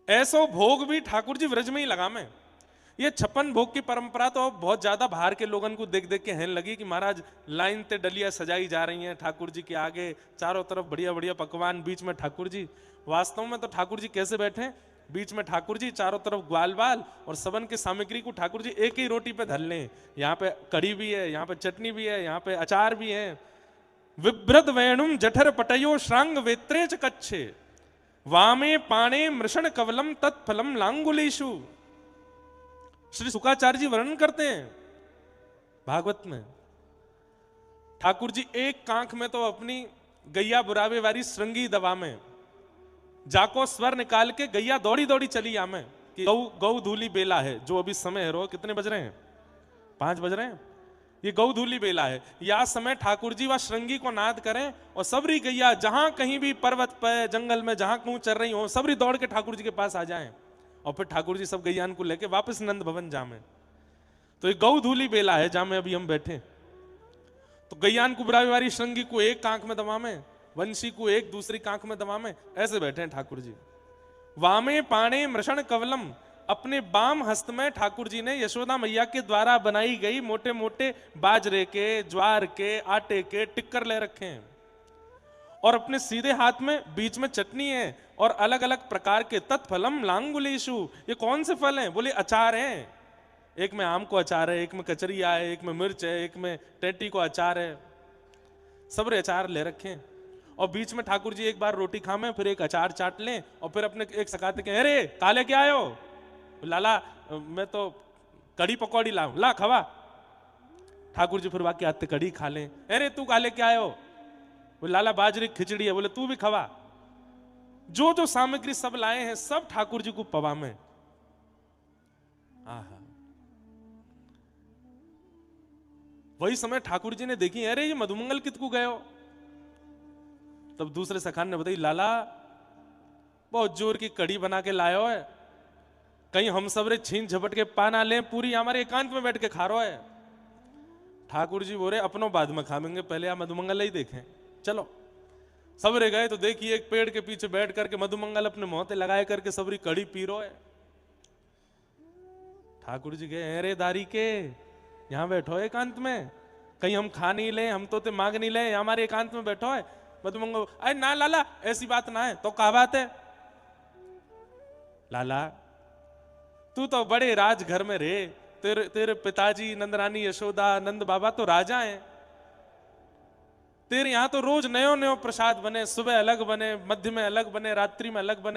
ऐसो भोग भी ठाकुर जी व्रज में ही लगा में। ये 56 भोग की परंपरा तो बहुत ज्यादा बाहर के लोगों को देख देख के हैन लगी कि महाराज लाइन ते डलिया सजाई जा रही हैं ठाकुर जी के आगे, चारों तरफ बढ़िया बढ़िया पकवान, बीच में ठाकुर जी। वास्तव में तो ठाकुर जी कैसे बैठे हैं? बीच में ठाकुर जी, चारों तरफ ग्वाल बाल, और सबन की सामग्री को ठाकुर जी एक ही रोटी पे धर लें। यहाँ पे कड़ी भी है, यहाँ पे चटनी भी है, यहाँ पे अचार भी है। विभ्रत वेणुम जठर पटयो श्रांग वेत्रे च कच्छे वामे पाणे मृषण कवलम तत्फलम लांगुलेशु। श्री शुकाचार्य जी वर्णन करते हैं भागवत में, ठाकुर जी एक कांख में तो अपनी गैया बुरावे वाली श्रृंगी दवा में जाको स्वर निकाल के गैया दौड़ी दौड़ी चली आमे कि गौ गौ धूली बेला है। जो अभी समय है, रो कितने बज रहे हैं? 5 बज रहे हैं। ये गौ धूली बेला है। या समय ठाकुर जी व श्रृंगी को नाद करें और सबरी गैया जहां कहीं भी पर्वत पे जंगल में जहां कहूं चल रही हो, सबरी दौड़ के ठाकुर जी के पास आ जाएं और फिर ठाकुर जी सब गैयान को लेके वापस नंद भवन जामे। तो ये गौ धूली बेला है जहां में अभी हम बैठे। तो गैयान को बुरावी वाली श्रृंगी को एक कांख में दबामे, वंशी को एक दूसरी कांख में दबामे, ऐसे बैठे हैं ठाकुर जी। वामे पाणे मृषण कवलम, अपने बाम हस्त में ठाकुर जी ने यशोदा मैया के द्वारा बनाई गई मोटे मोटे बाजरे के, ज्वार के, आटे के टिक्कर ले रखे हैं, और अपने सीधे हाथ में बीच में चटनी है और अलग अलग प्रकार के तत्फलम लांगुलेशु। ये कौन से फल हैं? बोले अचार हैं। एक में आम को अचार है, एक में कचरिया है, एक में मिर्च है, एक में टेटी को अचार है, सब अचार ले रखे हैं। और बीच में ठाकुर जी एक बार रोटी खामें, फिर एक अचार चाट लें और फिर अपने एक सकाते के, अरे काले क्या आयो? लाला मैं तो कड़ी पकौड़ी लाऊं, ला खवा। ठाकुर जी फिर वाक्य आते कड़ी खा लें। अरे तू काले क्या आयो? बोले लाला बाजरी खिचड़ी है। बोले तू भी खवा। जो जो सामग्री सब लाए हैं सब ठाकुर जी को पवा में। आहा, वही समय ठाकुर जी ने देखी, अरे ये मधुमंगल कित को गयो? तब दूसरे सखान ने बताई, लाला बहुत जोर की कड़ी बना के लायो है, कहीं हम सब रे छीन झपट के पा ना लें, पूरी हमारे एकांत में बैठ के खा रहा है। ठाकुर जी बोले अपनों बाद में खाएंगे, पहले आप मधुमंगल ही देखें। चलो सबरे गए तो देखिए एक पेड़ के पीछे बैठ करके मधुमंगल अपने मोहते लगाए करके सबरी कड़ी पी रो है। ठाकुर जी गए, अरे दारी के यहां बैठो एकांत में, कहीं हम खा नहीं ले, हम तो मांग नहीं ले, हमारे एकांत में बैठो है। मधुमंगल, अरे ना लाला ऐसी बात ना है। तो क्या बात है? लाला तू तो बड़े राज घर में रहे, तेरे तेरे पिताजी नंदरानी यशोदा नंद बाबा तो राजा हैं, तेरे यहां तो रोज नयो नयो प्रसाद बने, सुबह अलग बने, मध्य में अलग बने, रात्रि में अलग बने।